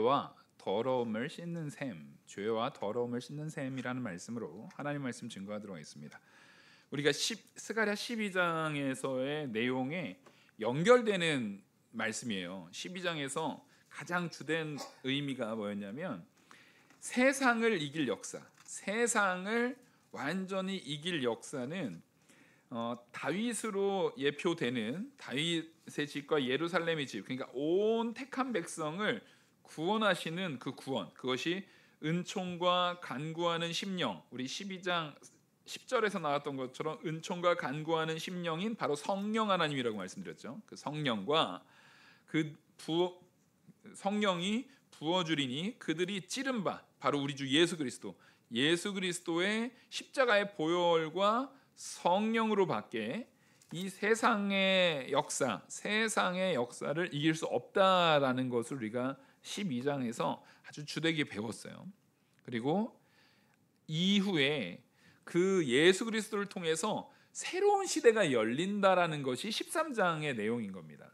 죄와 더러움을 씻는 셈, 죄와 더러움을 씻는 셈이라는 말씀으로 하나님 말씀 증거하도록 하겠습니다. 우리가 스가랴 12장에서의 내용에 연결되는 말씀이에요. 12장에서 가장 주된 의미가 뭐였냐면 세상을 이길 역사, 세상을 완전히 이길 역사는 다윗으로 예표되는 다윗의 집과 예루살렘의 집, 그러니까 온 택한 백성을 구원하시는 그 구원, 그것이 은총과 간구하는 심령, 우리 12장 10절에서 나왔던 것처럼 은총과 간구하는 심령인 바로 성령 하나님이라고 말씀드렸죠. 그 성령과 그 성령이 부어주리니 그들이 찌른 바 바로 우리 주 예수 그리스도, 예수 그리스도의 십자가의 보혈과 성령으로 밖에 이 세상의 역사, 세상의 역사를 이길 수 없다라는 것을 우리가 12장에서 아주 주되게 배웠어요. 그리고 이후에 그 예수 그리스도를 통해서 새로운 시대가 열린다라는 것이 13장의 내용인 겁니다.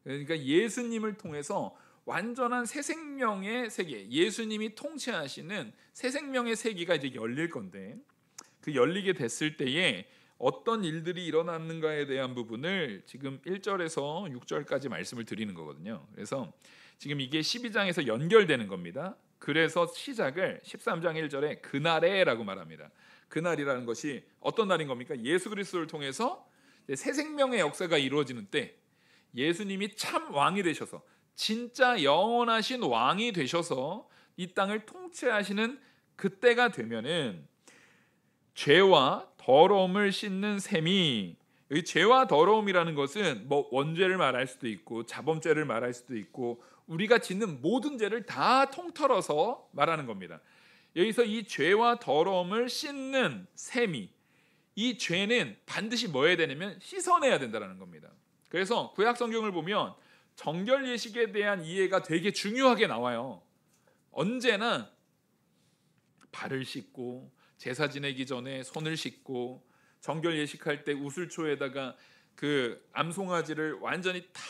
그러니까 예수님을 통해서 완전한 새 생명의 세계, 예수님이 통치하시는 새 생명의 세계가 이제 열릴 건데, 그 열리게 됐을 때에 어떤 일들이 일어났는가에 대한 부분을 지금 1절에서 6절까지 말씀을 드리는 거거든요. 그래서 지금 이게 12장에서 연결되는 겁니다. 그래서 시작을 13장 1절에 그날에라고 말합니다. 그날이라는 것이 어떤 날인 겁니까? 예수 그리스도를 통해서 새 생명의 역사가 이루어지는 때, 예수님이 참 왕이 되셔서 진짜 영원하신 왕이 되셔서 이 땅을 통치하시는 그때가 되면은 죄와 더러움을 씻는 셈이, 이 죄와 더러움이라는 것은 뭐 원죄를 말할 수도 있고 자범죄를 말할 수도 있고 우리가 짓는 모든 죄를 다 통틀어서 말하는 겁니다. 여기서 이 죄와 더러움을 씻는 셈이, 이 죄는 반드시 뭐 해야 되냐면 씻어내야 된다는 겁니다. 그래서 구약 성경을 보면 정결 예식에 대한 이해가 되게 중요하게 나와요. 언제나 발을 씻고 제사 지내기 전에 손을 씻고 정결 예식할 때 우슬초에다가 그 암송아지를 완전히 다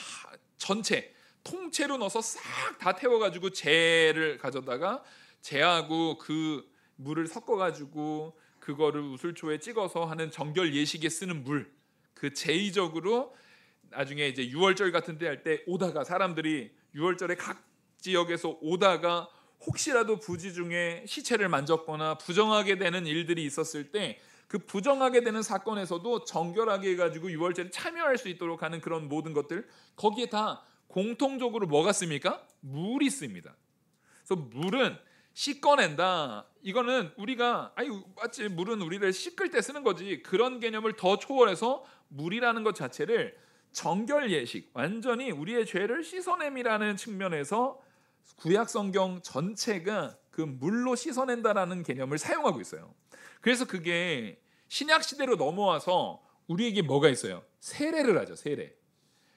전체 통째로 넣어서 싹 다 태워가지고 재를 가져다가 재하고 그 물을 섞어가지고 그거를 우슬초에 찍어서 하는 정결 예식에 쓰는 물, 그 제의적으로 나중에 이제 유월절 같은 때 할 때 오다가 사람들이 유월절에 각 지역에서 오다가 혹시라도 부지 중에 시체를 만졌거나 부정하게 되는 일들이 있었을 때 그 부정하게 되는 사건에서도 정결하게 해가지고 유월절에 참여할 수 있도록 하는 그런 모든 것들, 거기에 다 공통적으로 뭐가 씁니까? 물이 씁니다. 그래서 물은 씻어낸다. 이거는 우리가 맞지, 물은 우리를 씻을 때 쓰는 거지, 그런 개념을 더 초월해서 물이라는 것 자체를 정결 예식, 완전히 우리의 죄를 씻어냄이라는 측면에서 구약 성경 전체가 그 물로 씻어낸다라는 개념을 사용하고 있어요. 그래서 그게 신약 시대로 넘어와서 우리에게 뭐가 있어요? 세례를 하죠.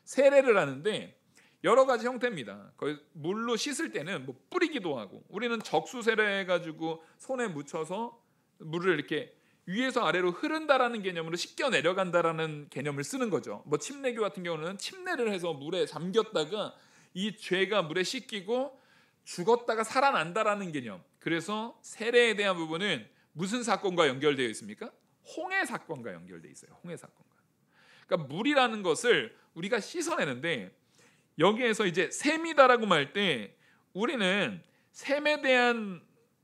세례를 하는데 여러 가지 형태입니다. 물로 씻을 때는 뭐 뿌리기도 하고, 우리는 적수 세례 해가지고 손에 묻혀서 물을 이렇게 위에서 아래로 흐른다라는 개념으로 씻겨 내려간다라는 개념을 쓰는 거죠. 뭐 침례교 같은 경우는 침례를 해서 물에 잠겼다가 이 죄가 물에 씻기고 죽었다가 살아난다라는 개념. 그래서 세례에 대한 부분은 무슨 사건과 연결되어 있습니까? 홍해 사건과 연결되어 있어요. 홍해 사건과. 그러니까 물이라는 것을 우리가 씻어내는데, 여기에서 이제 셈이다라고 말 때 우리는 셈에 대한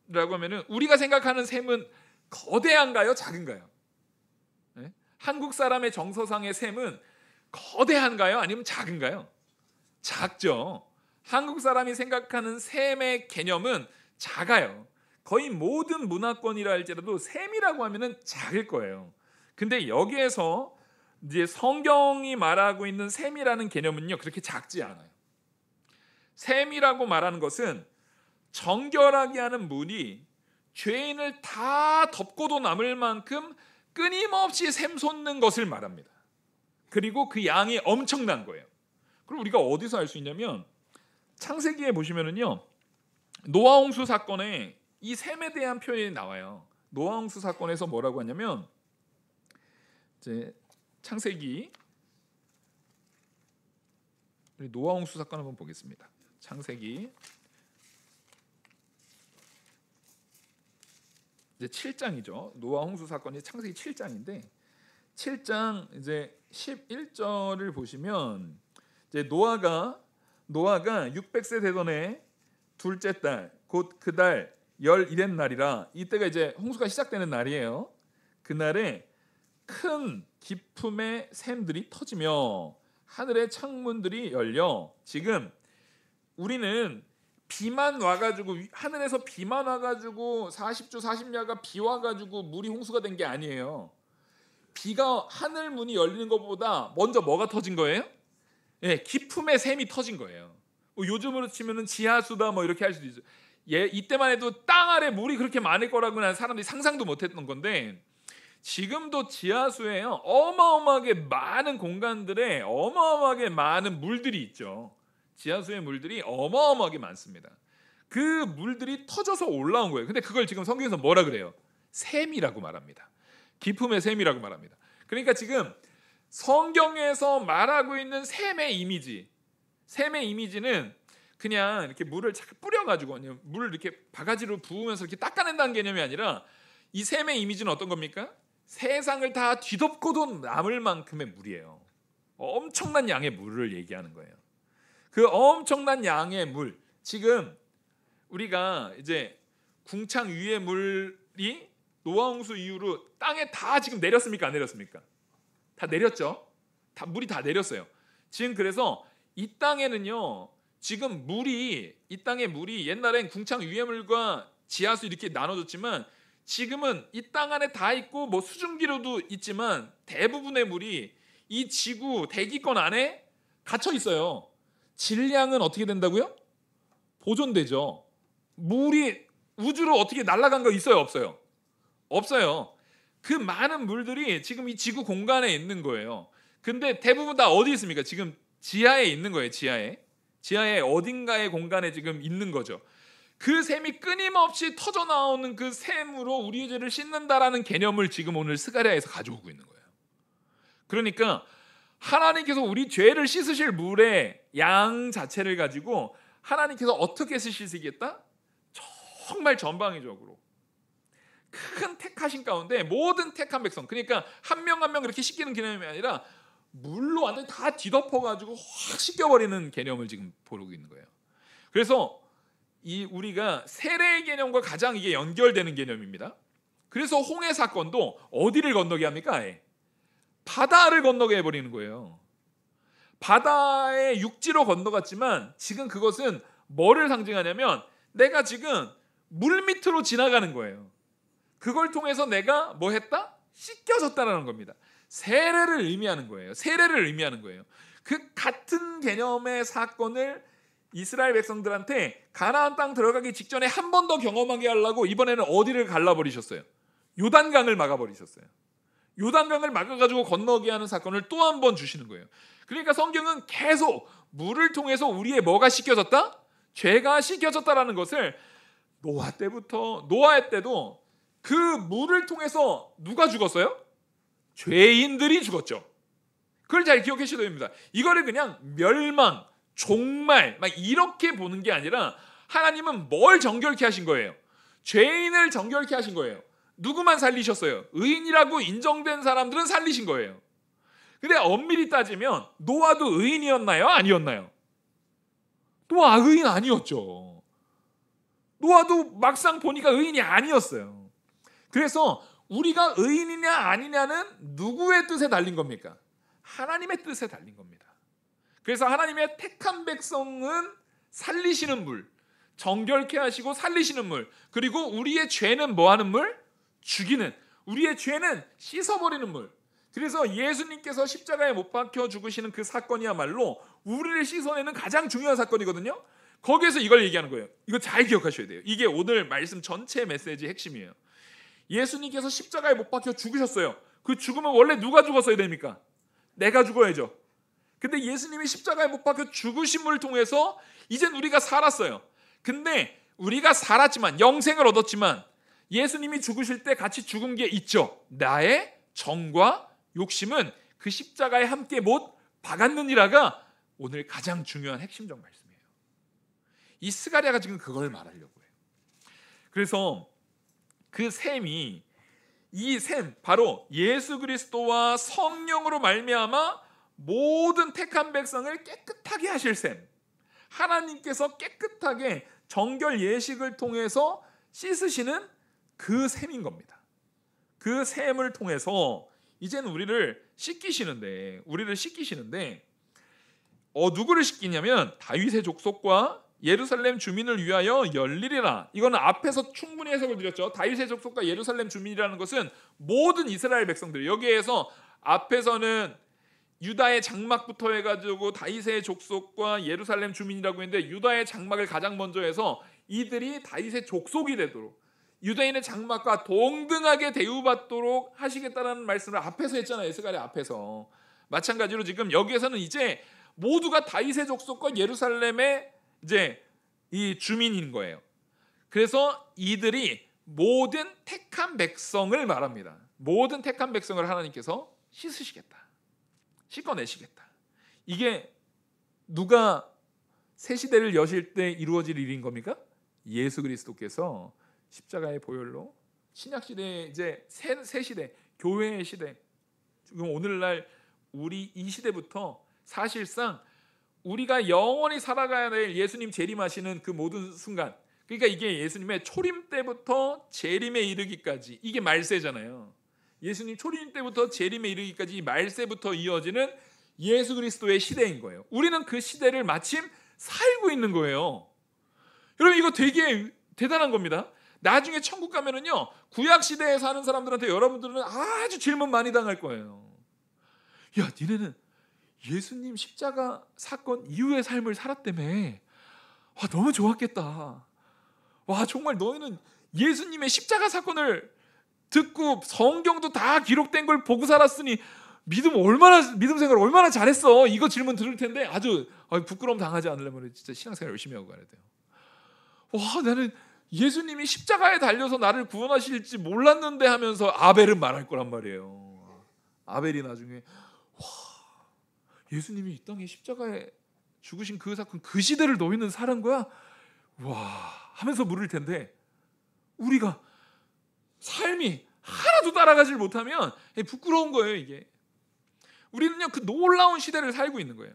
라고 하면은 우리가 생각하는 셈은 거대한가요? 작은가요? 네? 한국 사람의 정서상의 셈은 거대한가요? 아니면 작은가요? 작죠. 한국 사람이 생각하는 셈의 개념은 작아요. 거의 모든 문화권이라 할지라도 셈이라고 하면은 작을 거예요. 근데 여기에서 이제 성경이 말하고 있는 셈이라는 개념은요, 그렇게 작지 않아요. 셈이라고 말하는 것은 정결하게 하는 물이 죄인을 다 덮고도 남을 만큼 끊임없이 샘솟는 것을 말합니다. 그리고 그 양이 엄청난 거예요. 그럼 우리가 어디서 알 수 있냐면 창세기에 보시면은요, 노아 홍수 사건에 이 셈에 대한 표현이 나와요. 노아 홍수 사건에서 뭐라고 하냐면, 이제 창세기, 우리 노아 홍수 사건 한번 보겠습니다. 창세기 이제 7장이죠. 노아 홍수 사건이 창세기 7장인데 7장 이제 11절을 보시면 이제 노아가 600세 되던 해 둘째 달 곧 그 달 11의 날이라 이때가 이제 홍수가 시작되는 날이에요. 그날에 큰 기품의 샘들이 터지며 하늘의 창문들이 열려. 지금 우리는 비만 와가지고 하늘에서 비만 와가지고 40주 40야가 비 와가지고 물이 홍수가 된 게 아니에요. 비가 하늘 문이 열리는 것보다 먼저 뭐가 터진 거예요? 예, 기품의 샘이 터진 거예요. 요즘으로 치면은 지하수다 뭐 이렇게 할 수도 있어요. 예, 이때만 해도 땅 아래 물이 그렇게 많을 거라고는 사람들이 상상도 못했던 건데 지금도 지하수에요 어마어마하게 많은 공간들에 어마어마하게 많은 물들이 있죠. 지하수의 물들이 어마어마하게 많습니다. 그 물들이 터져서 올라온 거예요. 근데 그걸 지금 성경에서 뭐라 그래요? 샘이라고 말합니다. 기품의 샘이라고 말합니다. 그러니까 지금 성경에서 말하고 있는 샘의 이미지는 그냥 이렇게 물을 잘 뿌려가지고 물을 이렇게 바가지로 부으면서 이렇게 닦아낸다는 개념이 아니라 이 샘의 이미지는 어떤 겁니까? 세상을 다 뒤덮고도 남을 만큼의 물이에요. 엄청난 양의 물을 얘기하는 거예요. 그 엄청난 양의 물, 지금 우리가 이제 궁창 위의 물이 노아 홍수 이후로 땅에 다 지금 내렸습니까? 안 내렸습니까? 다 내렸죠. 물이 다 내렸어요. 지금 그래서 이 땅에는요, 지금 이 땅의 물이 옛날엔 궁창 위의 물과 지하수 이렇게 나눠졌지만 지금은 이 땅 안에 다 있고 뭐 수증기로도 있지만 대부분의 물이 이 지구 대기권 안에 갇혀 있어요. 질량은 어떻게 된다고요? 보존되죠. 물이 우주로 어떻게 날아간 거 있어요? 없어요? 없어요. 그 많은 물들이 지금 이 지구 공간에 있는 거예요. 근데 대부분 다 어디 있습니까? 지금 지하에 있는 거예요. 지하에 어딘가의 공간에 지금 있는 거죠. 그 샘이 끊임없이 터져 나오는 그 샘으로 우리의 죄를 씻는다라는 개념을 지금 오늘 스가랴에서 가져오고 있는 거예요. 그러니까 하나님께서 우리 죄를 씻으실 물의 양 자체를 가지고 하나님께서 어떻게 쓰시겠다? 정말 전방위적으로 큰 택하신 가운데 모든 택한 백성, 그러니까 한 명 한 명 이렇게 씻기는 개념이 아니라 물로 완전히 다 뒤덮어가지고 확 씻겨버리는 개념을 지금 보고 있는 거예요. 그래서 우리가 세례의 개념과 가장 이게 연결되는 개념입니다. 그래서 홍해 사건도 어디를 건너게 합니까? 바다를 건너게 해버리는 거예요. 바다에 육지로 건너갔지만 지금 그것은 뭐를 상징하냐면 내가 지금 물 밑으로 지나가는 거예요. 그걸 통해서 내가 뭐 했다? 씻겨졌다라는 겁니다. 세례를 의미하는 거예요. 그 같은 개념의 사건을 이스라엘 백성들한테 가나안 땅 들어가기 직전에 한 번 더 경험하게 하려고 이번에는 어디를 갈라버리셨어요? 요단강을 막아버리셨어요. 요단강을 막아가지고 건너게 하는 사건을 또 한 번 주시는 거예요. 그러니까 성경은 계속 물을 통해서 우리의 뭐가 씻겨졌다? 죄가 씻겨졌다라는 것을 노아의 때도 그 물을 통해서 누가 죽었어요? 죄인들이 죽었죠. 그걸 잘 기억하셔야 됩니다. 이거를 그냥 멸망, 종말 막 이렇게 보는 게 아니라 하나님은 뭘 정결케 하신 거예요? 죄인을 정결케 하신 거예요. 누구만 살리셨어요? 의인이라고 인정된 사람들은 살리신 거예요. 근데 엄밀히 따지면 노아도 의인이었나요? 아니었나요? 노아 의인 아니었죠. 노아도 막상 보니까 의인이 아니었어요. 그래서 우리가 의인이냐 아니냐는 누구의 뜻에 달린 겁니까? 하나님의 뜻에 달린 겁니다. 그래서 하나님의 택한 백성은 살리시는 물, 정결케 하시고 살리시는 물, 그리고 우리의 죄는 뭐하는 물? 죽이는, 우리의 죄는 씻어버리는 물. 그래서 예수님께서 십자가에 못 박혀 죽으시는 그 사건이야말로 우리를 씻어내는 가장 중요한 사건이거든요. 거기에서 이걸 얘기하는 거예요. 이거 잘 기억하셔야 돼요. 이게 오늘 말씀 전체 메시지의 핵심이에요. 예수님께서 십자가에 못 박혀 죽으셨어요. 그 죽으면 원래 누가 죽었어야 됩니까? 내가 죽어야죠. 근데 예수님이 십자가에 못 박혀 죽으심을 통해서 이젠 우리가 살았어요. 근데 우리가 살았지만, 영생을 얻었지만 예수님이 죽으실 때 같이 죽은 게 있죠. 나의 정과 욕심은 그 십자가에 함께 못 박았느니라가 오늘 가장 중요한 핵심적 말씀이에요. 이 스가랴가 지금 그걸 말하려고 해요. 그래서 그 셈이 이 셈 바로 예수 그리스도와 성령으로 말미암아 모든 택한 백성을 깨끗하게 하실 셈. 하나님께서 깨끗하게 정결 예식을 통해서 씻으시는 그 셈인 겁니다. 그 셈을 통해서 이제는 우리를 씻기시는데 누구를 씻기냐면 다윗의 족속과 예루살렘 주민을 위하여 열리리라. 이거는 앞에서 충분히 해석을 드렸죠. 다윗의 족속과 예루살렘 주민이라는 것은 모든 이스라엘 백성들. 여기에서 앞에서는 유다의 장막부터 해가지고 다윗의 족속과 예루살렘 주민이라고 했는데 유다의 장막을 가장 먼저 해서 이들이 다윗의 족속이 되도록 유대인의 장막과 동등하게 대우받도록 하시겠다라는 말씀을 앞에서 했잖아요. 에스겔의 앞에서. 마찬가지로 지금 여기에서는 이제 모두가 다윗의 족속과 예루살렘의 이제 이 주민인 거예요. 그래서 이들이 모든 택한 백성을 말합니다. 모든 택한 백성을 하나님께서 씻으시겠다. 씻어내시겠다. 이게 누가 새 시대를 여실 때 이루어질 일인 겁니까? 예수 그리스도께서 십자가의 보혈로 신약 시대의 이제 새 시대, 교회의 시대. 지금 오늘날 우리 이 시대부터 사실상 우리가 영원히 살아가야 될 예수님 재림하시는 그 모든 순간, 그러니까 이게 예수님의 초림 때부터 재림에 이르기까지, 이게 말세잖아요. 예수님 초림 때부터 재림에 이르기까지 이 말세부터 이어지는 예수 그리스도의 시대인 거예요. 우리는 그 시대를 마침 살고 있는 거예요. 여러분 이거 되게 대단한 겁니다. 나중에 천국 가면은요, 구약 시대에 사는 사람들한테 여러분들은 아주 질문 많이 당할 거예요. 야, 니네는 예수님 십자가 사건 이후의 삶을 살았다며. 와, 너무 좋았겠다. 와, 정말 너희는 예수님의 십자가 사건을 듣고 성경도 다 기록된 걸 보고 살았으니 믿음 생활 얼마나 잘했어. 이거 질문 들을 텐데 아주 부끄러움 당하지 않으려면 진짜 신앙생활 열심히 하고 가야 돼요. 와, 나는 예수님이 십자가에 달려서 나를 구원하실지 몰랐는데 하면서 아벨은 말할 거란 말이에요. 아벨이 나중에 와, 예수님이 이 땅에 십자가에 죽으신 그 사건, 그 시대를 너희는 사는 거야? 와, 하면서 물을 텐데 우리가 삶이 하나도 따라가질 못하면 부끄러운 거예요. 이게 우리는요 그 놀라운 시대를 살고 있는 거예요.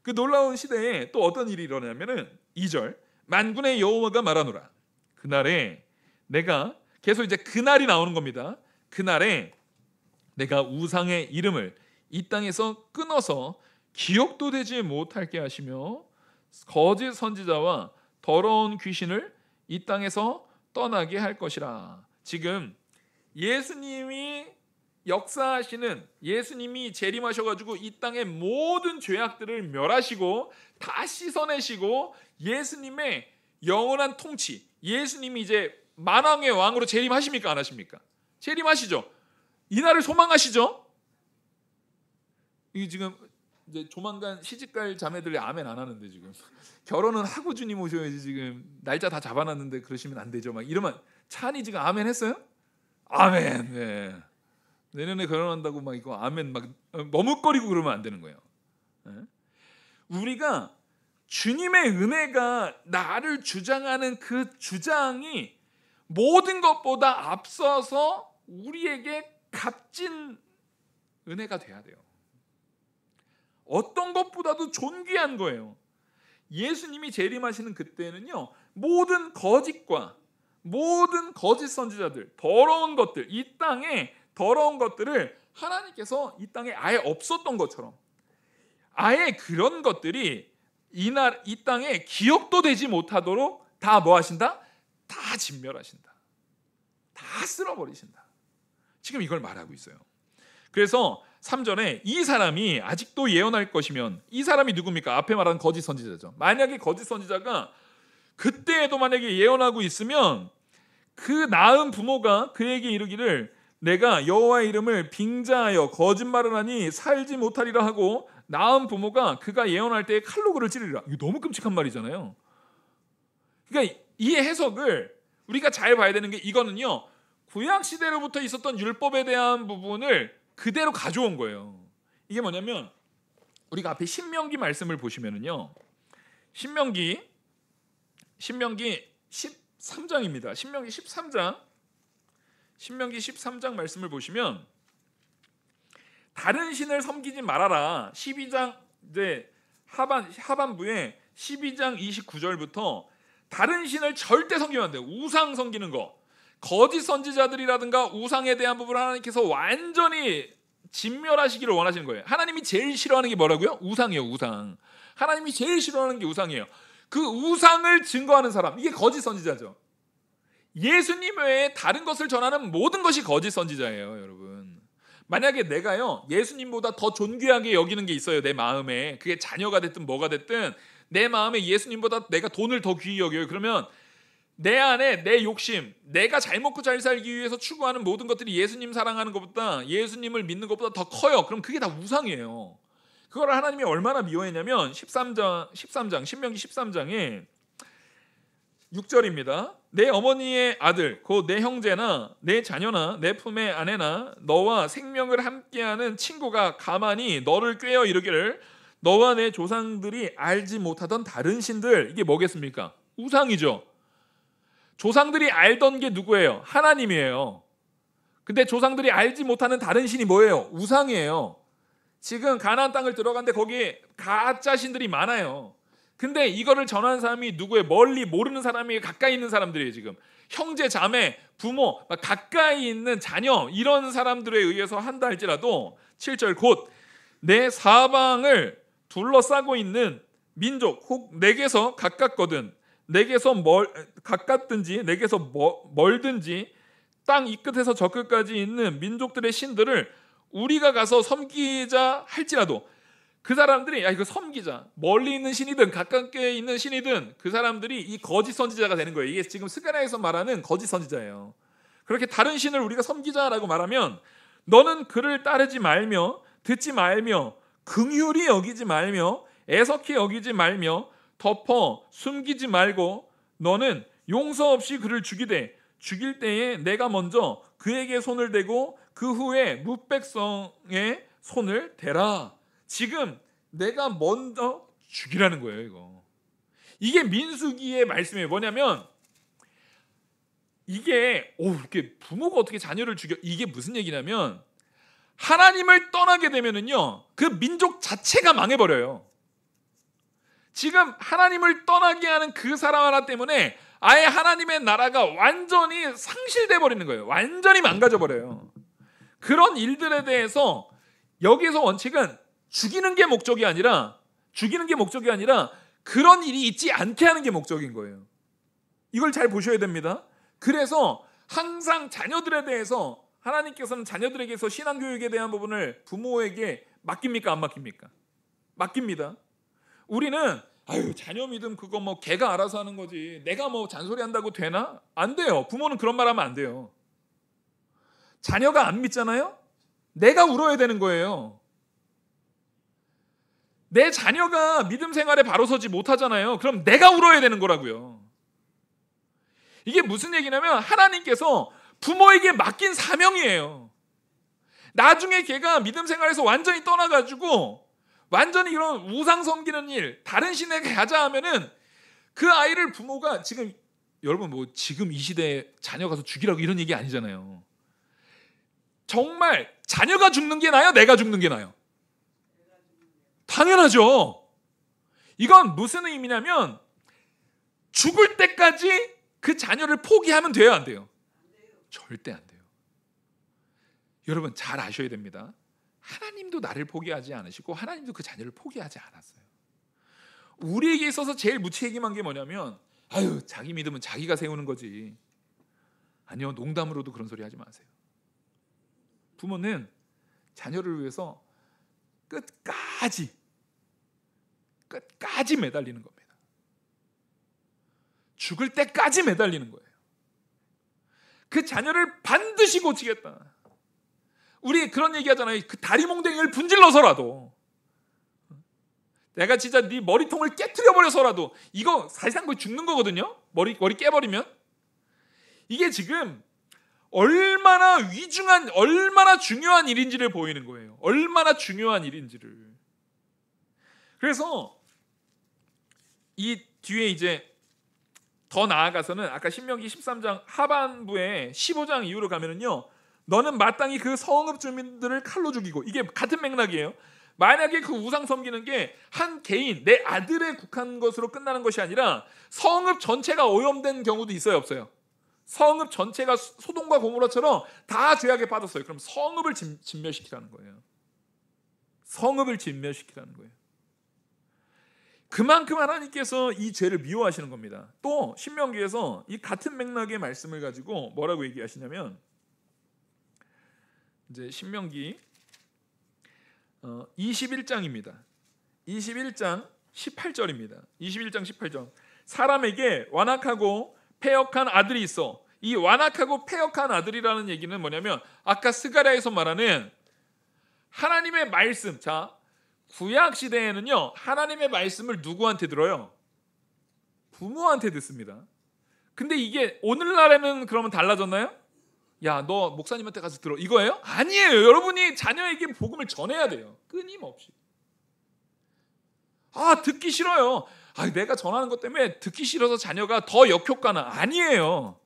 그 놀라운 시대에 또 어떤 일이 일어나냐면은 2절 만군의 여호와가 말하노라. 그날에 내가, 계속 이제 그날이 나오는 겁니다. 그날에 내가 우상의 이름을 이 땅에서 끊어서 기억도 되지 못하게 하시며 거짓 선지자와 더러운 귀신을 이 땅에서 떠나게 할 것이라. 지금 예수님이 역사하시는, 예수님이 재림하셔가지고 이 땅의 모든 죄악들을 멸하시고 다 씻어내시고 예수님의 영원한 통치, 예수님이 이제 만왕의 왕으로 재림하십니까? 안 하십니까? 재림하시죠. 이날을 소망하시죠. 이게 지금 이제 조만간 시집갈 자매들이 아멘 안 하는데 지금 결혼은 하고 주님 오셔야지, 지금 날짜 다 잡아놨는데 그러시면 안 되죠. 막 이러면 찬이 지금 아멘 했어요? 아멘. 네. 내년에 결혼한다고 막 이거 아멘 막 머뭇거리고 그러면 안 되는 거예요. 네? 우리가 주님의 은혜가 나를 주장하는 그 주장이 모든 것보다 앞서서 우리에게 값진 은혜가 돼야 돼요. 어떤 것보다도 존귀한 거예요. 예수님이 재림하시는 그때는요, 모든 거짓과 모든 거짓 선지자들, 더러운 것들, 이 땅에 더러운 것들을 하나님께서 이 땅에 아예 없었던 것처럼, 아예 그런 것들이 이 땅에 기억도 되지 못하도록 다 뭐 하신다? 다 진멸하신다. 다 쓸어버리신다. 지금 이걸 말하고 있어요. 그래서 3절에 이 사람이 아직도 예언할 것이면, 이 사람이 누굽니까? 앞에 말한 거짓 선지자죠. 만약에 거짓 선지자가 그때에도 만약에 예언하고 있으면 그 낳은 부모가 그에게 이르기를 내가 여호와의 이름을 빙자하여 거짓말을 하니 살지 못하리라 하고 낳은 부모가 그가 예언할 때에 칼로 그를 찌르리라. 이거 너무 끔찍한 말이잖아요. 그러니까 이 해석을 우리가 잘 봐야 되는 게, 이거는요 구약 시대로부터 있었던 율법에 대한 부분을 그대로 가져온 거예요. 이게 뭐냐면 우리가 앞에 신명기 말씀을 보시면은요, 신명기 13장입니다. 신명기 13장 신명기 13장 말씀을 보시면 다른 신을 섬기지 말아라. 12장 이제 하반부에 12장 29절부터 다른 신을 절대 섬기면 안 돼요. 우상 섬기는 거. 거짓 선지자들이라든가 우상에 대한 부분을 하나님께서 완전히 진멸하시기를 원하시는 거예요. 하나님이 제일 싫어하는 게 뭐라고요? 우상이에요. 우상. 하나님이 제일 싫어하는 게 우상이에요. 그 우상을 증거하는 사람, 이게 거짓 선지자죠. 예수님 외에 다른 것을 전하는 모든 것이 거짓 선지자예요, 여러분. 만약에 내가요 예수님보다 더 존귀하게 여기는 게 있어요, 내 마음에. 그게 자녀가 됐든 뭐가 됐든 내 마음에 예수님보다 내가 돈을 더 귀히 여겨요. 그러면 내 안에 내 욕심, 내가 잘 먹고 잘 살기 위해서 추구하는 모든 것들이 예수님 사랑하는 것보다, 예수님을 믿는 것보다 더 커요. 그럼 그게 다 우상이에요. 그걸 하나님이 얼마나 미워했냐면 13장 신명기 13장에 6절입니다. 내 어머니의 아들 곧 내 형제나 내 자녀나 내 품의 아내나 너와 생명을 함께하는 친구가 가만히 너를 꾀어 이르기를 너와 내 조상들이 알지 못하던 다른 신들, 이게 뭐겠습니까? 우상이죠. 조상들이 알던 게 누구예요? 하나님이에요. 근데 조상들이 알지 못하는 다른 신이 뭐예요? 우상이에요. 지금 가나안 땅을 들어갔는데 거기에 가짜 신들이 많아요. 근데 이거를 전하는 사람이 누구예요? 멀리 모르는 사람이 가까이 있는 사람들이에요. 지금 형제, 자매, 부모, 가까이 있는 자녀, 이런 사람들에 의해서 한다 할지라도 7절 곧 내 사방을 둘러싸고 있는 민족 혹 내게서 가깝거든 내게서 가깝든지 내게서 멀든지 땅 이 끝에서 저 끝까지 있는 민족들의 신들을 우리가 가서 섬기자 할지라도, 그 사람들이 야 이거 섬기자, 멀리 있는 신이든 가깝게 있는 신이든 그 사람들이 이 거짓 선지자가 되는 거예요. 이게 지금 스가랴에서 말하는 거짓 선지자예요. 그렇게 다른 신을 우리가 섬기자라고 말하면 너는 그를 따르지 말며 듣지 말며 긍휼히 여기지 말며 애석히 여기지 말며 덮어 숨기지 말고 너는 용서 없이 그를 죽일 때에 내가 먼저 그에게 손을 대고 그 후에 뭇백성의 손을 대라. 지금 내가 먼저 죽이라는 거예요. 이게 민수기의 말씀이에요. 뭐냐면 이게 이렇게 부모가 어떻게 자녀를 죽여, 이게 무슨 얘기냐면 하나님을 떠나게 되면은요 그 민족 자체가 망해버려요. 지금 하나님을 떠나게 하는 그 사람 하나 때문에 아예 하나님의 나라가 완전히 상실돼 버리는 거예요. 완전히 망가져 버려요. 그런 일들에 대해서 여기서 원칙은 죽이는 게 목적이 아니라 그런 일이 있지 않게 하는 게 목적인 거예요. 이걸 잘 보셔야 됩니다. 그래서 항상 자녀들에 대해서 하나님께서는 자녀들에게서 신앙교육에 대한 부분을 부모에게 맡깁니까? 안 맡깁니까? 맡깁니다. 우리는 자녀 믿음 그거 뭐 걔가 알아서 하는 거지, 내가 뭐 잔소리한다고 되나? 안 돼요. 부모는 그런 말 하면 안 돼요. 자녀가 안 믿잖아요? 내가 울어야 되는 거예요. 내 자녀가 믿음 생활에 바로 서지 못하잖아요. 그럼 내가 울어야 되는 거라고요. 이게 무슨 얘기냐면 하나님께서 부모에게 맡긴 사명이에요. 나중에 걔가 믿음 생활에서 완전히 떠나가지고 완전히 이런 우상 섬기는 일, 다른 신에게 가자 하면은 그 아이를 부모가 지금, 여러분 뭐 지금 이 시대에 자녀 가서 죽이라고 이런 얘기 아니잖아요. 정말 자녀가 죽는 게 나아요? 내가 죽는 게 나아요? 당연하죠. 이건 무슨 의미냐면 죽을 때까지 그 자녀를 포기하면 돼요, 안 돼요? 절대 안 돼요. 여러분 잘 아셔야 됩니다. 하나님도 나를 포기하지 않으시고 하나님도 그 자녀를 포기하지 않았어요. 우리에게 있어서 제일 무책임한 게 뭐냐면 자기 믿음은 자기가 세우는 거지. 아니요, 농담으로도 그런 소리 하지 마세요. 부모는 자녀를 위해서 끝까지 매달리는 겁니다. 죽을 때까지 매달리는 거예요. 그 자녀를 반드시 고치겠다. 우리 그런 얘기 하잖아요. 그 다리몽댕이를 분질러서라도, 내가 진짜 네 머리통을 깨트려 버려서라도, 이거 사실상 거의 죽는 거거든요. 머리 깨버리면. 이게 지금 얼마나 중요한 일인지를 보이는 거예요. 얼마나 중요한 일인지를. 그래서 이 뒤에 이제 더 나아가서는 아까 신명기 13장 하반부에 15장 이후로 가면은요, 너는 마땅히 그 성읍 주민들을 칼로 죽이고, 이게 같은 맥락이에요. 만약에 그 우상 섬기는 게 한 개인 내 아들에 국한 것으로 끝나는 것이 아니라 성읍 전체가 오염된 경우도 있어요, 없어요? 성읍 전체가 소돔과 고모라처럼 다 죄악에 빠졌어요. 그럼 성읍을 진멸시키라는 거예요. 성읍을 진멸시키라는 거예요. 그만큼 하나님께서 이 죄를 미워하시는 겁니다. 또 신명기에서 이 같은 맥락의 말씀을 가지고 뭐라고 얘기하시냐면, 이제 신명기 21장입니다. 21장 18절입니다. 21장 18절. 사람에게 완악하고 패역한 아들이 있어. 이 완악하고 패역한 아들이라는 얘기는 뭐냐면, 아까 스가랴에서 말하는 하나님의 말씀. 자, 구약 시대에는요, 하나님의 말씀을 누구한테 들어요? 부모한테 듣습니다. 근데 이게 오늘날에는 그러면 달라졌나요? 야, 너 목사님한테 가서 들어, 이거예요? 아니에요. 여러분이 자녀에게 복음을 전해야 돼요. 끊임없이. 듣기 싫어요. 내가 전하는 것 때문에 듣기 싫어서 자녀가 더 역효과나. 아니에요.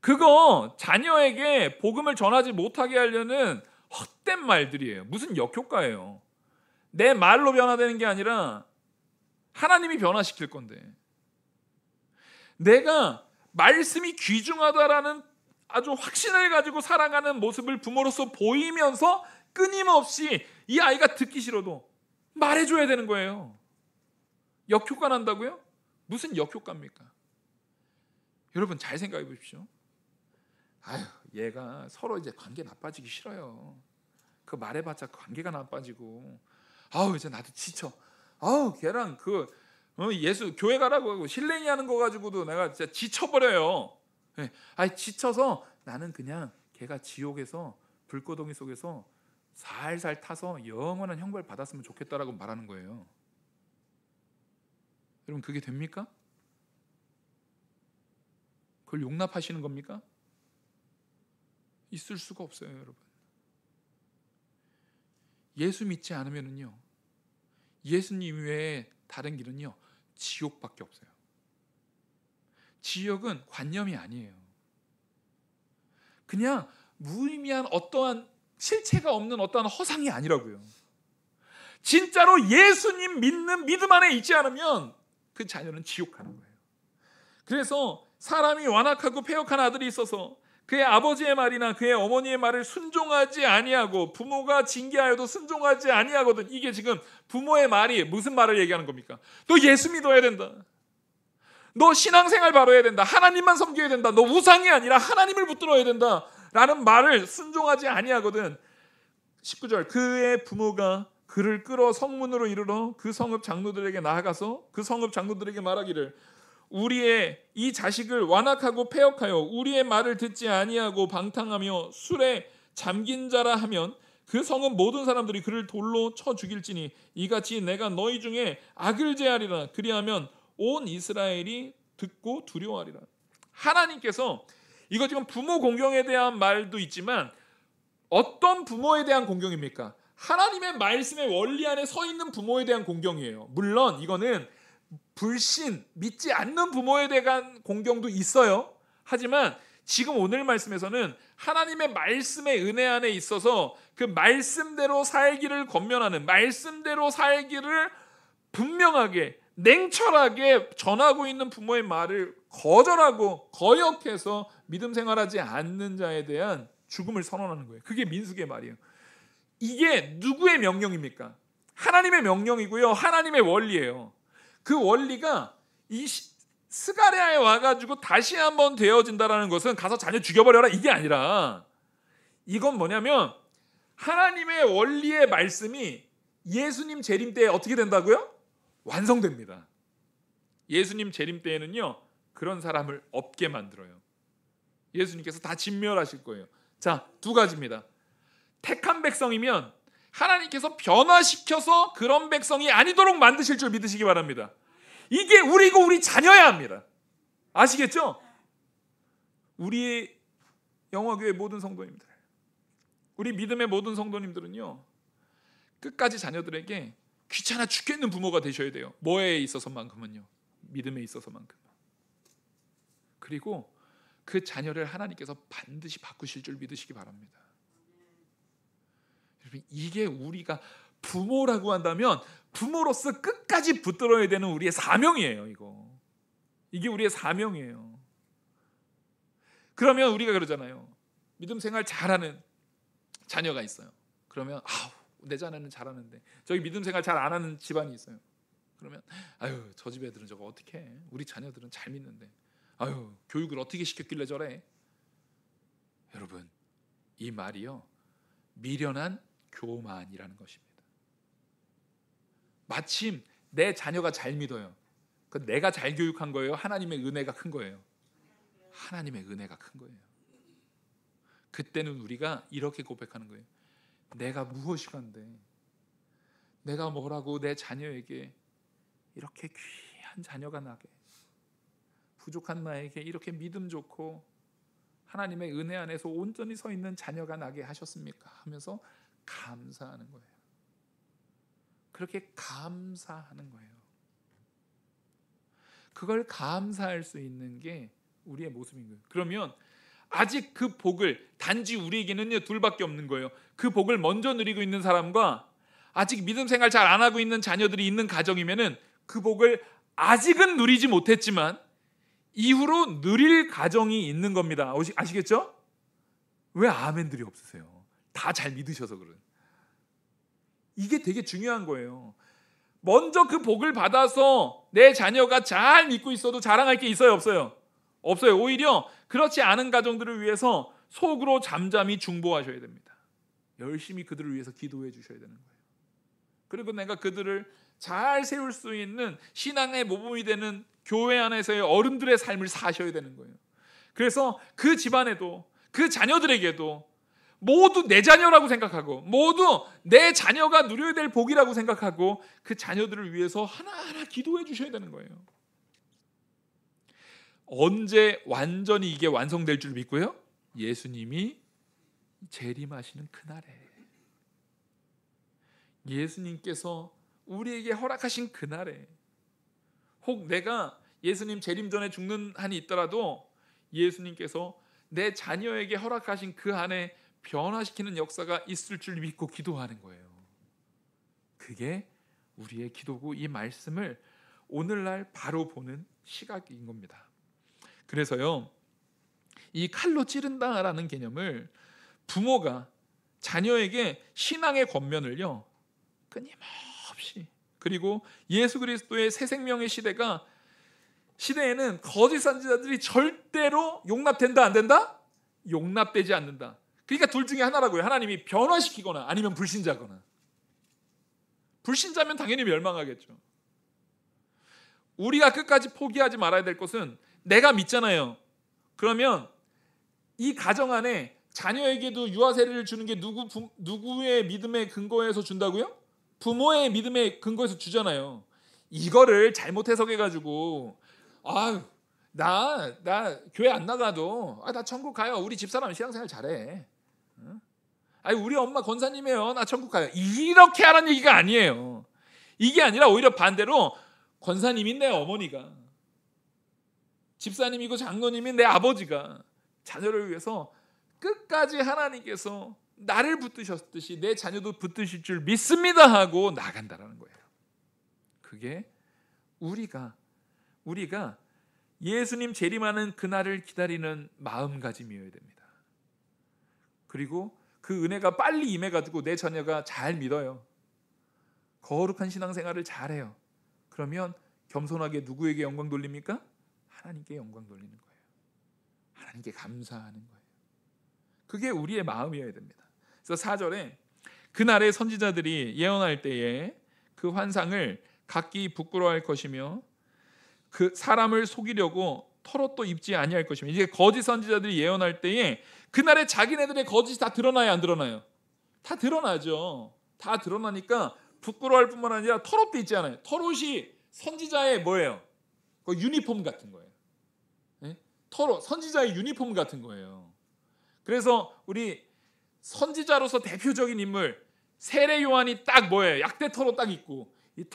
그거 자녀에게 복음을 전하지 못하게 하려는 헛된 말들이에요. 무슨 역효과예요. 내 말로 변화되는 게 아니라 하나님이 변화시킬 건데, 내가 말씀이 귀중하다라는 아주 확신을 가지고 살아가는 모습을 부모로서 보이면서 끊임없이 이 아이가 듣기 싫어도 말해줘야 되는 거예요. 역효과 난다고요? 무슨 역효과입니까? 여러분 잘 생각해 보십시오. 얘가 서로 이제 관계 나빠지기 싫어요. 그 말해봤자 관계가 나빠지고, 이제 나도 지쳐. 걔랑 예수 교회 가라고 하고 실랭이 하는 거 가지고도 내가 진짜 지쳐버려요. 지쳐서 나는 그냥 걔가 지옥에서 불구덩이 속에서 살살 타서 영원한 형벌 받았으면 좋겠다라고 말하는 거예요. 여러분 그게 됩니까? 그걸 용납하시는 겁니까? 있을 수가 없어요, 여러분. 예수 믿지 않으면은요, 예수님 외에 다른 길은요, 지옥밖에 없어요. 지옥은 관념이 아니에요. 그냥 무의미한 어떠한 실체가 없는 어떠한 허상이 아니라고요. 진짜로 예수님 믿는 믿음 안에 있지 않으면 그 자녀는 지옥 가는 거예요. 그래서 사람이 완악하고 패역한 아들이 있어서 그의 아버지의 말이나 그의 어머니의 말을 순종하지 아니하고, 부모가 징계하여도 순종하지 아니하거든. 이게 지금 부모의 말이 무슨 말을 얘기하는 겁니까? 너 예수 믿어야 된다. 너 신앙생활 바로 해야 된다. 하나님만 섬겨야 된다. 너 우상이 아니라 하나님을 붙들어야 된다 라는 말을 순종하지 아니하거든. 19절. 그의 부모가 그를 끌어 성문으로 이르러 그 성읍 장로들에게 나아가서 그 성읍 장로들에게 말하기를, 우리의 이 자식을 완악하고 패역하여 우리의 말을 듣지 아니하고 방탕하며 술에 잠긴 자라 하면 그 성읍 모든 사람들이 그를 돌로 쳐 죽일지니 이같이 내가 너희 중에 악을 제하리라. 그리하면 온 이스라엘이 듣고 두려워하리라. 하나님께서, 이거 지금 부모 공경에 대한 말도 있지만 어떤 부모에 대한 공경입니까? 하나님의 말씀의 원리 안에 서 있는 부모에 대한 공경이에요. 물론 이거는 불신, 믿지 않는 부모에 대한 공경도 있어요. 하지만 지금 오늘 말씀에서는 하나님의 말씀의 은혜 안에 있어서 그 말씀대로 살기를 권면하는, 말씀대로 살기를 분명하게 냉철하게 전하고 있는 부모의 말을 거절하고 거역해서 믿음 생활하지 않는 자에 대한 죽음을 선언하는 거예요. 그게 민수기의 말이에요. 이게 누구의 명령입니까? 하나님의 명령이고요, 하나님의 원리예요. 그 원리가 이 스가랴에 와가지고 다시 한번 되어진다라는 것은 가서 자녀 죽여버려라 이게 아니라, 이건 뭐냐면 하나님의 원리의 말씀이 예수님 재림 때에 어떻게 된다고요? 완성됩니다. 예수님 재림 때에는요, 그런 사람을 없게 만들어요. 예수님께서 다 진멸하실 거예요. 자, 두 가지입니다. 택한 백성이면 하나님께서 변화시켜서 그런 백성이 아니도록 만드실 줄 믿으시기 바랍니다. 이게 우리고 우리 자녀야 합니다. 아시겠죠? 우리 영화교회 모든 성도님들, 우리 믿음의 모든 성도님들은요, 끝까지 자녀들에게 귀찮아 죽겠는 부모가 되셔야 돼요. 뭐에 있어서만큼은요? 믿음에 있어서만큼. 그리고 그 자녀를 하나님께서 반드시 바꾸실 줄 믿으시기 바랍니다. 여러분, 이게 우리가 부모라고 한다면 부모로서 끝까지 붙들어야 되는 우리의 사명이에요. 이게 우리의 사명이에요. 그러면 우리가 그러잖아요. 믿음 생활 잘하는 자녀가 있어요. 그러면 내 자녀는 잘하는데 저기 믿음 생활 잘 안 하는 집안이 있어요. 그러면 저 집 애들은 저거 어떻게 해? 우리 자녀들은 잘 믿는데 교육을 어떻게 시켰길래 저래? 여러분, 이 말이요, 미련한 교만이라는 것입니다. 마침 내 자녀가 잘 믿어요. 그 내가 잘 교육한 거예요? 하나님의 은혜가 큰 거예요? 하나님의 은혜가 큰 거예요. 그때는 우리가 이렇게 고백하는 거예요. 내가 무엇이간데 내가 뭐라고 내 자녀에게 이렇게 귀한 자녀가 나게, 부족한 나에게 이렇게 믿음 좋고 하나님의 은혜 안에서 온전히 서 있는 자녀가 나게 하셨습니까? 하면서 감사하는 거예요. 그렇게 감사하는 거예요. 그걸 감사할 수 있는 게 우리의 모습인 거예요. 그러면 아직 그 복을, 단지 우리에게는요 둘밖에 없는 거예요. 그 복을 먼저 누리고 있는 사람과 아직 믿음 생활 잘 안 하고 있는 자녀들이 있는 가정이면은 그 복을 아직은 누리지 못했지만 이후로 누릴 가정이 있는 겁니다. 아시겠죠? 왜 아멘들이 없으세요? 다 잘 믿으셔서 그래요. 이게 되게 중요한 거예요. 먼저 그 복을 받아서 내 자녀가 잘 믿고 있어도 자랑할 게 있어요, 없어요? 없어요. 오히려 그렇지 않은 가정들을 위해서 속으로 잠잠히 중보하셔야 됩니다. 열심히 그들을 위해서 기도해 주셔야 되는 거예요. 그리고 내가 그들을 잘 세울 수 있는 신앙의 모범이 되는 교회 안에서의 어른들의 삶을 사셔야 되는 거예요. 그래서 그 집안에도, 그 자녀들에게도 모두 내 자녀라고 생각하고, 모두 내 자녀가 누려야 될 복이라고 생각하고 그 자녀들을 위해서 하나하나 기도해 주셔야 되는 거예요. 언제 완전히 이게 완성될 줄 믿고요? 예수님이 재림하시는 그날에, 예수님께서 우리에게 허락하신 그날에, 혹 내가 예수님 재림 전에 죽는 한이 있더라도 예수님께서 내 자녀에게 허락하신 그 안에 변화시키는 역사가 있을 줄 믿고 기도하는 거예요. 그게 우리의 기도고 이 말씀을 오늘날 바로 보는 시각인 겁니다. 그래서요, 이 칼로 찌른다라는 개념을 부모가 자녀에게 신앙의 권면을요 끊임없이, 그리고 예수 그리스도의 새 생명의 시대에는 거짓 선지자들이 절대로 용납된다, 안 된다? 용납되지 않는다. 그러니까 둘 중에 하나라고요. 하나님이 변화시키거나 아니면 불신자거나. 불신자면 당연히 멸망하겠죠. 우리가 끝까지 포기하지 말아야 될 것은, 내가 믿잖아요. 그러면 이 가정 안에 자녀에게도 유아 세례를 주는 게 누구의 믿음의 근거에서 준다고요? 부모의 믿음의 근거에서 주잖아요. 이거를 잘못 해석해가지고 나 교회 안 나가도 나 천국 가요. 우리 집사람 신앙생활 잘해. 우리 엄마 권사님이에요. 나 천국 가요. 이렇게 하라는 얘기가 아니에요. 이게 아니라 오히려 반대로 권사님인 내 어머니가, 집사님이고 장로님인 내 아버지가 자녀를 위해서 끝까지 하나님께서 나를 붙드셨듯이 내 자녀도 붙드실 줄 믿습니다 하고 나간다라는 거예요. 그게 우리가 예수님 재림하는 그날을 기다리는 마음가짐이어야 됩니다. 그리고 그 은혜가 빨리 임해가지고 내 자녀가 잘 믿어요. 거룩한 신앙생활을 잘해요. 그러면 겸손하게 누구에게 영광 돌립니까? 하나님께 영광 돌리는 거예요. 하나님께 감사하는 거예요. 그게 우리의 마음이어야 됩니다. 그래서 4절에 그날의 선지자들이 예언할 때에 그 환상을 각기 부끄러워할 것이며 그 사람을 속이려고 털옷도 입지 아니할 것이며, 이제 거짓 선지자들이 예언할 때에 그날에 자기네들의 거짓이 다 드러나요, 안 드러나요? 다 드러나죠. 다 드러나니까 부끄러워할 뿐만 아니라 털옷도 있지 않아요. 털옷이 선지자의 뭐예요? 그 유니폼 같은 거예요. 네? 털옷, 선지자의 유니폼 같은 거예요. 그래서 우리 선지자로서 대표적인 인물 세례 요한이 딱 뭐예요? 약대 털옷 딱 입고, 이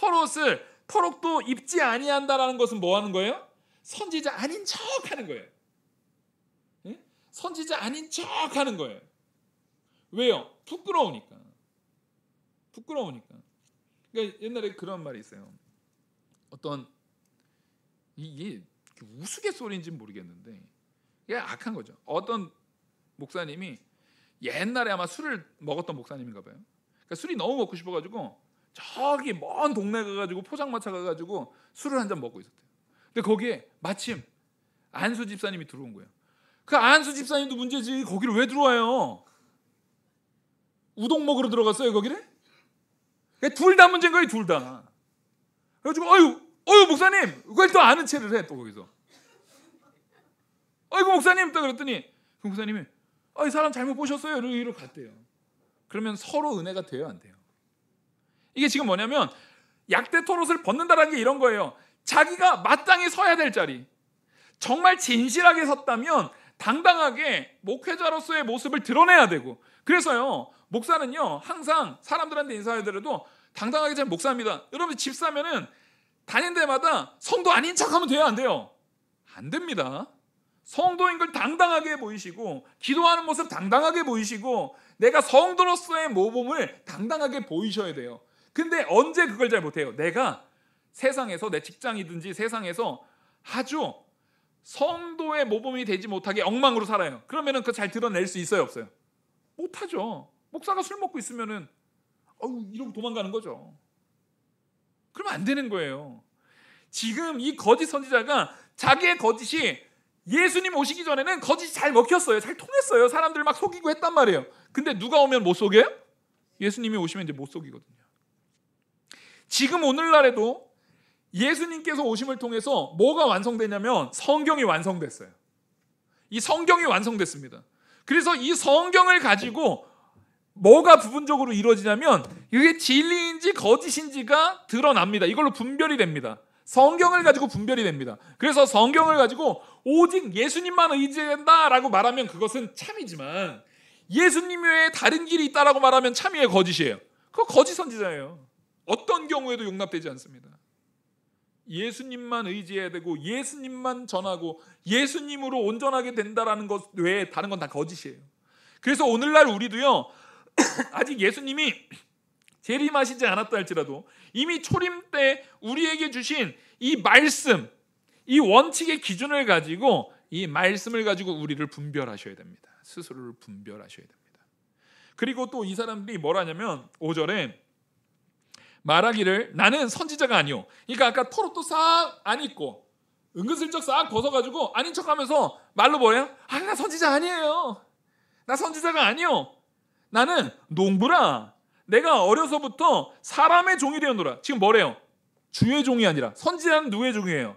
털옷도 입지 아니한다라는 것은 뭐 하는 거예요? 선지자 아닌 척 하는 거예요. 선지자 아닌 척 하는 거예요. 왜요? 부끄러우니까. 그러니까 옛날에 그런 말이 있어요. 어떤 이게 우스갯소리인지는 모르겠는데 이게 악한 거죠. 어떤 목사님이 옛날에 아마 술을 먹었던 목사님인가 봐요. 그러니까 술이 너무 먹고 싶어가지고 저기 먼 동네 가가지고 포장마차 가가지고 술을 한 잔 먹고 있었대요. 근데 거기에 마침 안수 집사님이 들어온 거예요. 그 안수 집사님도 문제지 거기를 왜 들어와요? 우동 먹으러 들어갔어요 거기를? 둘 다 문제인 거예요, 둘 다. 그래가지고 어유 목사님 그걸 또 아는 체를 해 또 거기서. 어이구 목사님 또 그랬더니 그 목사님이 이 사람 잘못 보셨어요 이러고 갔대요. 그러면 서로 은혜가 돼요 안 돼요? 이게 지금 뭐냐면 약대 토롯을 벗는다라는 게 이런 거예요. 자기가 마땅히 서야 될 자리, 정말 진실하게 섰다면 당당하게 목회자로서의 모습을 드러내야 되고, 그래서요 목사는요 항상 사람들한테 인사하더라도 당당하게 잘 목사입니다. 여러분 집 사면은 다닌 데마다 성도 아닌 척하면 돼요 안 돼요? 안 됩니다. 성도인 걸 당당하게 보이시고, 기도하는 모습 당당하게 보이시고, 내가 성도로서의 모범을 당당하게 보이셔야 돼요. 근데 언제 그걸 잘 못해요? 내가 세상에서, 내 직장이든지 세상에서 아주 성도의 모범이 되지 못하게 엉망으로 살아요. 그러면은 그거 잘 드러낼 수 있어요 없어요? 못하죠. 목사가 술 먹고 있으면은 이러고 도망가는 거죠. 그러면 안 되는 거예요. 지금 이 거짓 선지자가 자기의 거짓이 예수님 오시기 전에는 거짓이 잘 먹혔어요. 잘 통했어요. 사람들 막 속이고 했단 말이에요. 근데 누가 오면 못 속여요? 예수님이 오시면 이제 못 속이거든요. 지금 오늘날에도 예수님께서 오심을 통해서 뭐가 완성되냐면 성경이 완성됐어요. 이 성경이 완성됐습니다. 그래서 이 성경을 가지고 뭐가 부분적으로 이루어지냐면 이게 진리인지 거짓인지가 드러납니다. 이걸로 분별이 됩니다. 성경을 가지고 분별이 됩니다. 그래서 성경을 가지고 오직 예수님만 의지한다라고 말하면 그것은 참이지만, 예수님 외에 다른 길이 있다라고 말하면 참이에요 거짓이에요? 그거 거짓 선지자예요. 어떤 경우에도 용납되지 않습니다. 예수님만 의지해야 되고 예수님만 전하고 예수님으로 온전하게 된다라는 것 외에 다른 건 다 거짓이에요. 그래서 오늘날 우리도요 아직 예수님이 재림하시지 않았다 할지라도 이미 초림 때 우리에게 주신 이 말씀, 이 원칙의 기준을 가지고, 이 말씀을 가지고 우리를 분별하셔야 됩니다. 스스로를 분별하셔야 됩니다. 그리고 또 이 사람들이 뭘 하냐면 5절에 말하기를 나는 선지자가 아니오. 그러니까 아까 토롯도 싹 안 입고 은근슬쩍 싹 벗어가지고 아닌 척하면서 말로 뭐예요? 나 선지자 아니에요. 나 선지자가 아니오. 나는 농부라. 내가 어려서부터 사람의 종이 되었노라. 지금 뭐래요? 주의 종이 아니라. 선지자는 누구의 종이에요?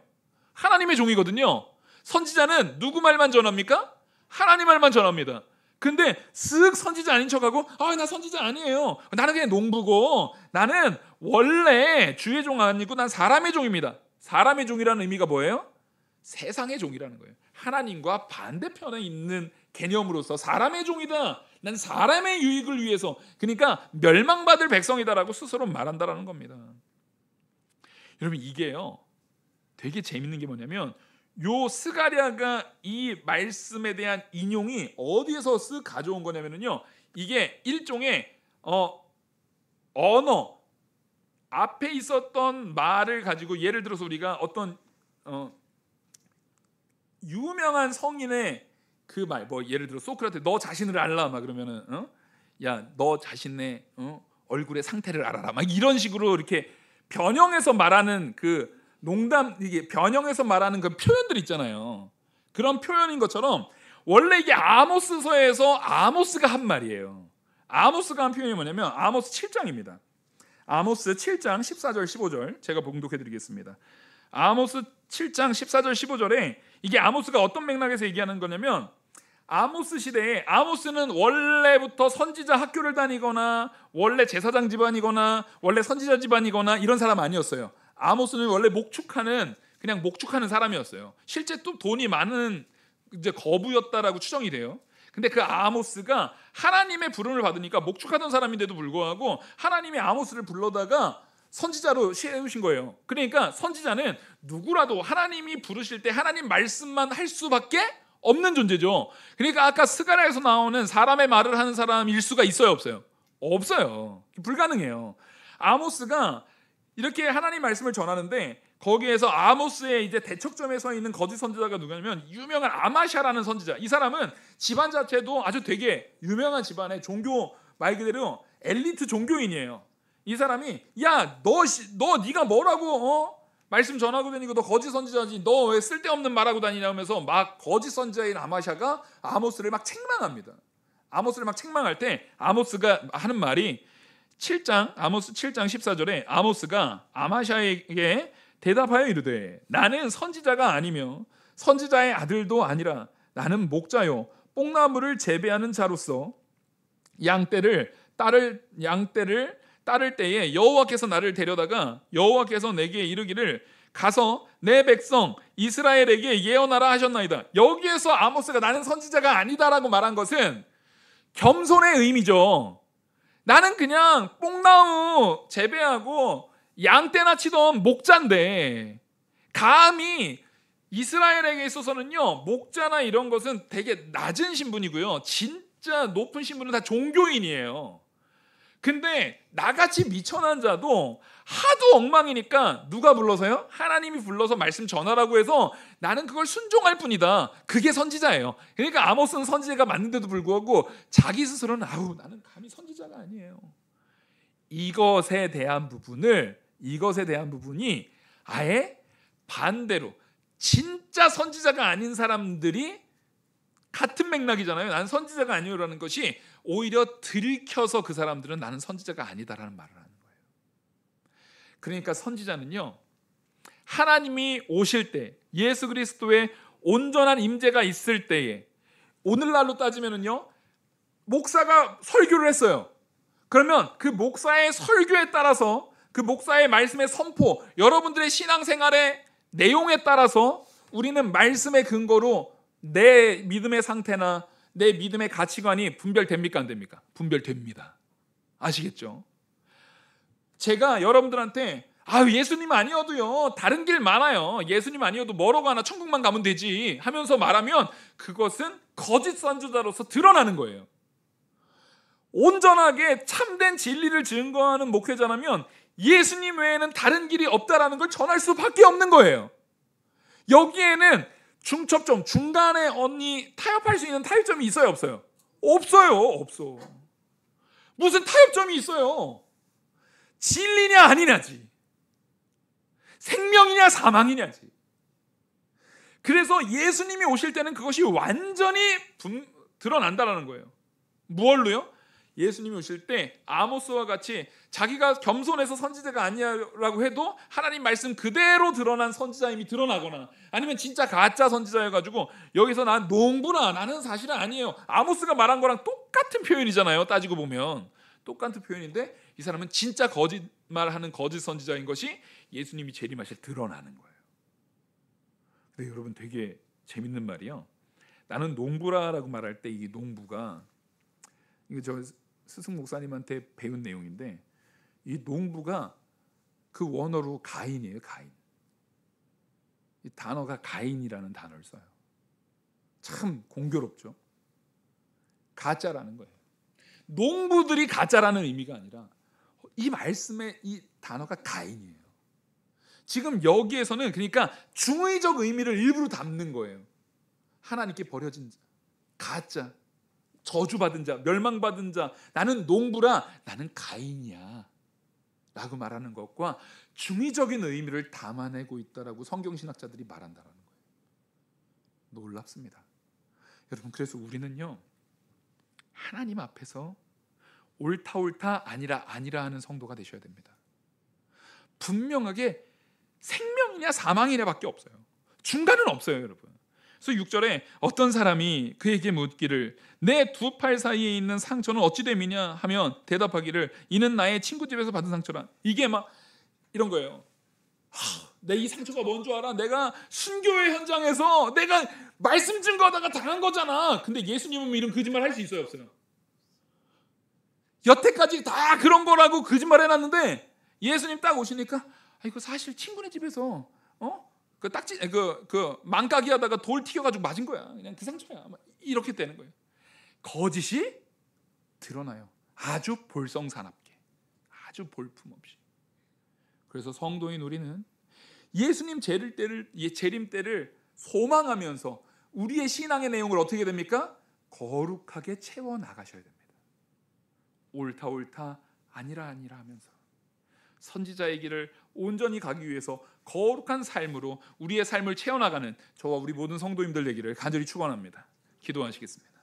하나님의 종이거든요. 선지자는 누구 말만 전합니까? 하나님 말만 전합니다. 근데 쓱 선지자 아닌 척하고 나 선지자 아니에요. 나는 그냥 농부고 나는 원래 주의 종 아니고 난 사람의 종입니다. 사람의 종이라는 의미가 뭐예요? 세상의 종이라는 거예요. 하나님과 반대편에 있는 개념으로서 사람의 종이다. 난 사람의 유익을 위해서, 그러니까 멸망받을 백성이다라고 스스로 말한다라는 겁니다. 여러분 이게요 되게 재밌는 게 뭐냐면, 요 스가랴가 이 말씀에 대한 인용이 어디에서 쓱 가져온 거냐면요, 이게 일종의 언어 앞에 있었던 말을 가지고, 예를 들어서 우리가 어떤 유명한 성인의 그 말, 뭐 예를 들어 소크라테 너 자신을 알라 막 그러면은 야 너 자신의 얼굴의 상태를 알아라 막 이런 식으로 이렇게 변형해서 말하는 그 농담, 이게 변형해서 말하는 그 표현들 있잖아요. 그런 표현인 것처럼 원래 이게 아모스서에서 아모스가 한 말이에요. 아모스가 한 표현이 뭐냐면 아모스 7장입니다. 아모스 7장 14절 15절 제가 봉독해 드리겠습니다. 아모스 7장 14절 15절에 이게 아모스가 어떤 맥락에서 얘기하는 거냐면, 아모스 시대에, 아모스는 원래부터 선지자 학교를 다니거나 원래 제사장 집안이거나 원래 선지자 집안이거나 이런 사람 아니었어요. 아모스는 원래 그냥 목축하는 사람이었어요. 실제 또 돈이 많은 이제 거부였다라고 추정이 돼요. 근데 그 아모스가 하나님의 부름을 받으니까 목축하던 사람인데도 불구하고 하나님이 아모스를 불러다가 선지자로 세우신 거예요. 그러니까 선지자는 누구라도 하나님이 부르실 때 하나님 말씀만 할 수밖에 없는 존재죠. 그러니까 아까 스가랴에서 나오는 사람의 말을 하는 사람일 수가 있어요, 없어요? 없어요. 불가능해요. 아모스가 이렇게 하나님 말씀을 전하는데 거기에서 아모스의 이제 대척점에 서 있는 거짓 선지자가 누구냐면 유명한 아마샤라는 선지자. 이 사람은 집안 자체도 아주 되게 유명한 집안의 종교, 말 그대로 엘리트 종교인이에요. 이 사람이 야, 너 네가 뭐라고 말씀 전하고 다니고 너 거짓 선지자지, 너 왜 쓸데없는 말하고 다니냐 하면서 막 거짓 선지자인 아마샤가 아모스를 막 책망합니다. 아모스를 막 책망할 때 아모스가 하는 말이 아모스 7장 14절에 아모스가 아마샤에게 대답하여 이르되 나는 선지자가 아니며 선지자의 아들도 아니라 나는 목자요 뽕나무를 재배하는 자로서 양떼를 따를 때에 여호와께서 나를 데려다가 여호와께서 내게 이르기를 가서 내 백성 이스라엘에게 예언하라 하셨나이다. 여기에서 아모스가 나는 선지자가 아니다라고 말한 것은 겸손의 의미죠. 나는 그냥 뽕나무 재배하고 양떼나 치던 목자인데 감히 이스라엘에게 있어서는요 목자나 이런 것은 되게 낮은 신분이고요 진짜 높은 신분은 다 종교인이에요. 근데 나같이 미천한 자도 하도 엉망이니까 누가 불러서요? 하나님이 불러서 말씀 전하라고 해서 나는 그걸 순종할 뿐이다. 그게 선지자예요. 그러니까 아모스는 선지자가 맞는데도 불구하고 자기 스스로는 나는 감히 선지자가 아니에요. 이것에 대한 부분이 아예 반대로 진짜 선지자가 아닌 사람들이 같은 맥락이잖아요. 나는 선지자가 아니오라는 것이 오히려 들켜서 그 사람들은 나는 선지자가 아니다라는 말을 하는 거예요. 그러니까 선지자는요 하나님이 오실 때 예수 그리스도의 온전한 임재가 있을 때에 오늘날로 따지면은요 목사가 설교를 했어요. 그러면 그 목사의 설교에 따라서 그 목사의 말씀의 선포, 여러분들의 신앙생활의 내용에 따라서 우리는 말씀의 근거로 내 믿음의 상태나 내 믿음의 가치관이 분별됩니까? 안 됩니까? 분별됩니다. 아시겠죠? 제가 여러분들한테 예수님 아니어도요 다른 길 많아요. 예수님 아니어도 뭐로 가나 천국만 가면 되지 하면서 말하면 그것은 거짓 선지자로서 드러나는 거예요. 온전하게 참된 진리를 증거하는 목회자라면 예수님 외에는 다른 길이 없다라는 걸 전할 수밖에 없는 거예요. 여기에는 중첩점, 중간에 타협할 수 있는 타협점이 있어요, 없어요? 없어. 무슨 타협점이 있어요? 진리냐 아니냐지. 생명이냐 사망이냐지. 그래서 예수님이 오실 때는 그것이 완전히 드러난다라는 거예요. 무얼로요? 예수님이 오실 때 아모스와 같이 자기가 겸손해서 선지자가 아니라고 해도 하나님 말씀 그대로 드러난 선지자임이 드러나거나 아니면 진짜 가짜 선지자여가지고 여기서 난 농부나 나는 사실은 아니에요. 아모스가 말한 거랑 똑같은 표현이잖아요. 따지고 보면 똑같은 표현인데 이 사람은 진짜 거짓말하는 거짓 선지자인 것이 예수님이 재림하실 때 드러나는 거예요. 근데 여러분 되게 재밌는 말이요. 나는 농부라라고 말할 때 이 농부가 이거 저 스승 목사님한테 배운 내용인데 이 농부가 그 원어로 가인이에요. 가인. 이 단어가 가인이라는 단어를 써요. 참 공교롭죠. 가짜라는 거예요. 농부들이 가짜라는 의미가 아니라 이 말씀의 이 단어가 가인이에요. 지금 여기에서는 그러니까 중의적 의미를 일부러 담는 거예요. 하나님께 버려진 자, 가짜, 저주받은 자, 멸망받은 자, 나는 농부라, 나는 가인이야 라고 말하는 것과 중의적인 의미를 담아내고 있다라고 성경신학자들이 말한다는 거예요. 놀랍습니다. 여러분, 그래서 우리는요 하나님 앞에서 옳다 아니라 하는 성도가 되셔야 됩니다. 분명하게 생명이냐 사망이냐 밖에 없어요. 중간은 없어요, 여러분. 그래서 6절에 어떤 사람이 그에게 묻기를 내 두 팔 사이에 있는 상처는 어찌 됨이냐 하면 대답하기를 이는 나의 친구 집에서 받은 상처라. 이게 막 이런 거예요. 내 이 상처가 뭔 줄 알아? 내가 순교의 현장에서 내가 말씀 증거하다가 당한 거잖아. 근데 예수님은 이런 거짓말 할 수 있어요, 없어요? 여태까지 다 그런 거라고 거짓말 해놨는데 예수님 딱 오시니까 이거 사실 친구네 집에서 그 딱지 그 망가기 하다가 돌 튀겨가지고 맞은 거야. 그냥 그 상처야. 이렇게 되는 거예요. 거짓이 드러나요. 아주 볼성사납게, 아주 볼품없이. 그래서 성도인 우리는 예수님 재림 때를 소망하면서 우리의 신앙의 내용을 어떻게 됩니까? 거룩하게 채워 나가셔야 됩니다. 옳다 아니라 하면서 선지자의 길을 온전히 가기 위해서 거룩한 삶으로 우리의 삶을 채워나가는 저와 우리 모든 성도님들 되기를 간절히 축원합니다. 기도하시겠습니다.